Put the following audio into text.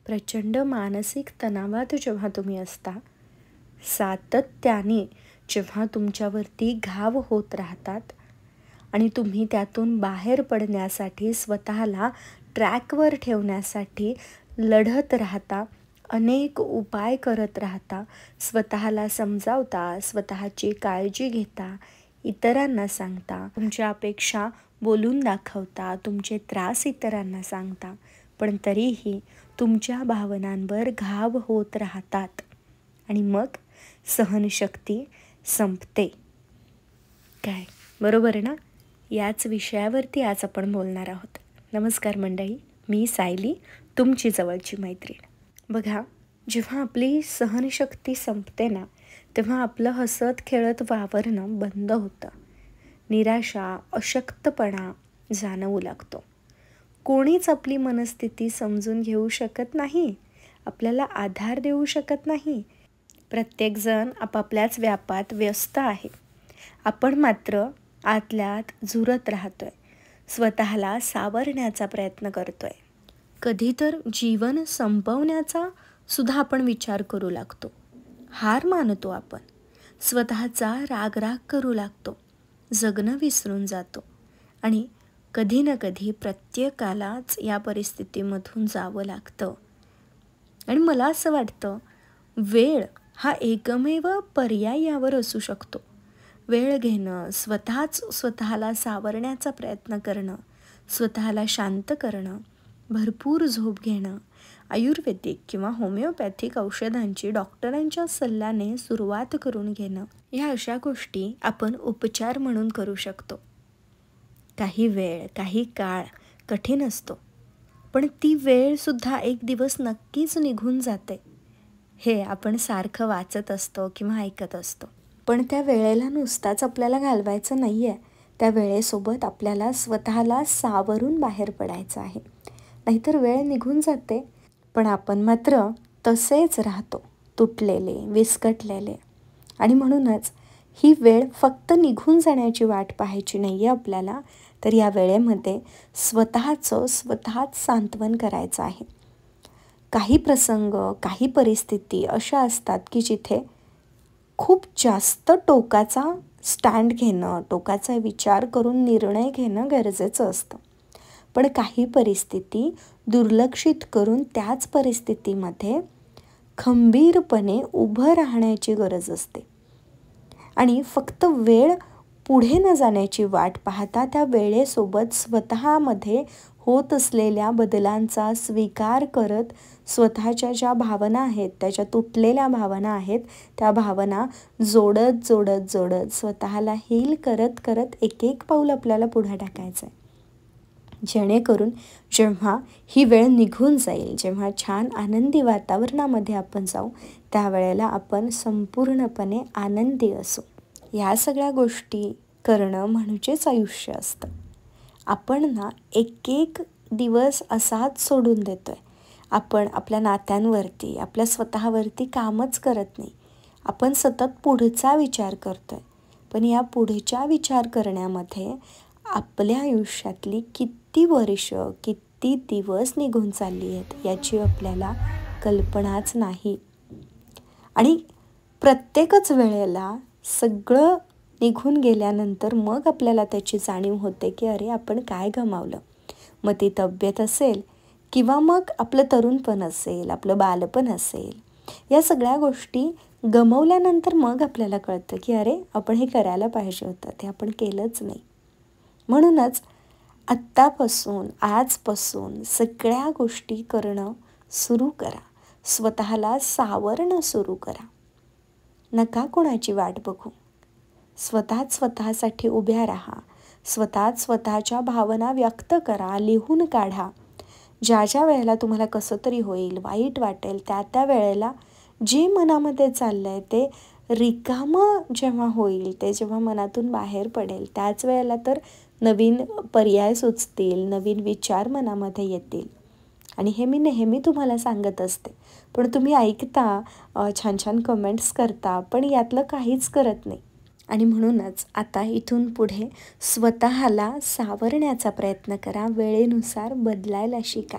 प्रचंड मानसिक तणावात जेव्हा तुम्ही असता, सातत्याने जेव्हा तुमच्यावरती घाव होत राहतात आणि तुम्ही त्यातून बाहेर पडण्यासाठी स्वतःला ट्रॅकवर ठेवण्यासाठी लढत राहता, अनेक उपाय करत राहता, स्वतःला समजावता, स्वतःची काळजी घेता, इतरांना सांगता, तुमच्या अपेक्षा बोलून दाखवता, तुमचे त्रास इतरांना सांगता, पण तरीही तुमच्या भावनांवर घाव होत राहतात आणि मग सहनशक्ती संपते. काय बरोबर आहे ना? याच विषयावरती आज आपण बोलणार आहोत. नमस्कार मंडळी, मी सायली, तुमची जवळची मैत्रीण. बघा, जेव्हा आपली सहनशक्ती संपते ना, तेव्हा आपलं हसत खेळत वावरणं बंद होतं. निराशा, अशक्तपणा जाणवू लागतो. कोणीच आपली मनस्थिती समजून घेऊ शकत नाही, आपल्याला आधार देऊ शकत नाही. प्रत्येकजण आपापल्याच व्यापात व्यस्त आहे. आपण मात्र आतल्यात झुरत राहतोय, स्वतःला सावरण्याचा प्रयत्न करतोय. कधी तर जीवन संपवण्याचा सुद्धा आपण विचार करू लागतो. हार मानतो आपण, स्वतःचा राग करू लागतो, जगणं विसरून जातो आणि कधी ना कधी प्रत्येकालाच या परिस्थितीमधून जावं लागतं. आणि मला असं वाटतं, वेळ हा एकमेव पर्याय यावर असू शकतो. वेळ घेणं, स्वतःला सावरण्याचा प्रयत्न करणं, स्वतःला शांत करणं, भरपूर झोप घेणं, आयुर्वेदिक किंवा होमिओपॅथिक औषधांची डॉक्टरांच्या सल्ल्याने सुरुवात करून घेणं, ह्या अशा गोष्टी आपण उपचार म्हणून करू शकतो. काही वेळ, काही काळ कठीण असतो, पण ती वेळसुद्धा एक दिवस नक्कीच निघून जाते. हे आपण सारखं वाचत असतो किंवा ऐकत असतो. पण त्या वेळेला नुसताच आपल्याला घालवायचं नाही आहे. त्या वेळेसोबत आपल्याला स्वतःला सावरून बाहेर पडायचं आहे. नाहीतर वेळ निघून जाते, पण आपण मात्र तसेच राहतो, तुटलेले, विस्कटलेले. आणि म्हणूनच ही वेळ फक्त निघून जाण्याची वाट पाहायची नाही आहे आपल्याला, तर या वेळेमध्ये स्वतःच सांत्वन करायचं आहे. काही प्रसंग, काही परिस्थिती अशा असतात की जिथे खूप जास्त टोकाचा स्टँड घेणं, टोकाचा विचार करून निर्णय घेणं गरजेचं असतं. पण काही परिस्थिती दुर्लक्षित करून त्याच परिस्थितीमध्ये खंबीरपणे उभं राहण्याची गरज असते. आणि फक्त वेळ पुढे न जाण्याची वाट पाहता त्या वेळेसोबत स्वतःमध्ये होत असलेल्या बदलांचा स्वीकार करत स्वतःच्या ज्या भावना आहेत, त्याच्या तुटलेल्या भावना आहेत, त्या भावना जोडत स्वतःला हील करत एक पाऊल आपल्याला पुढे टाकायचं आहे. जेणेकरून जेव्हा ही वेळ निघून जाईल, जेव्हा छान आनंदी वातावरणामध्ये आपण जाऊ, त्यावेळेला आपण संपूर्णपणे आनंदी असू. या सगळ्या गोष्टी करणं म्हणजेच आयुष्य असतं. आपण ना एक दिवस असाच सोडून देतोय. आपण आपल्या नात्यांवरती, आपल्या स्वतःवरती कामच करत नाही. आपण सतत पुढचा विचार करतोय. पण या पुढच्या विचार करण्यामध्ये आपल्या आयुष्यातली किती वर्ष, किती दिवस निघून चालली आहेत याची आपल्याला कल्पनाच नाही. आणि प्रत्येकच वेळेला सगळं निघून गेल्यानंतर मग आपल्याला त्याची जाणीव होते की अरे आपण काय गमावलं. मग ती तब्येत असेल किंवा मग आपलं तरुणपण असेल, आपलं बालपण असेल, या सगळ्या गोष्टी गमावल्यानंतर मग आपल्याला कळतं की अरे आपण हे करायला पाहिजे होतं, ते आपण केलंच नाही. म्हणूनच आत्तापासून, आजपासून सगळ्या गोष्टी करणं सुरू करा. स्वतःला सावरणं सुरू करा. नका कोणाची वाट बघू. स्वतःसाठी उभ्या राहा. स्वतःच्या भावना व्यक्त करा, लिहून काढा. ज्या वेळेला तुम्हाला कसं तरी होईल, वाईट वाटेल, त्या वेळेला जे मनामध्ये चाललंय ते रिकामं जेव्हा होईल, ते जेव्हा मनातून बाहेर पडेल, त्याच वेळेला तर नवीन पर्याय सुचतील, नवीन विचार मनामध्ये येतील. आणि हे मी नेहमी तुम्हाला सांगत असते, पण तुम्ही ऐकता, छान कमेंट्स करता, पण यातलं काहीच करत नाही. आणि म्हणूनच आता इथून पुढे स्वतःला सावरण्याचा प्रयत्न करा. वेळेनुसार बदलायला शिका.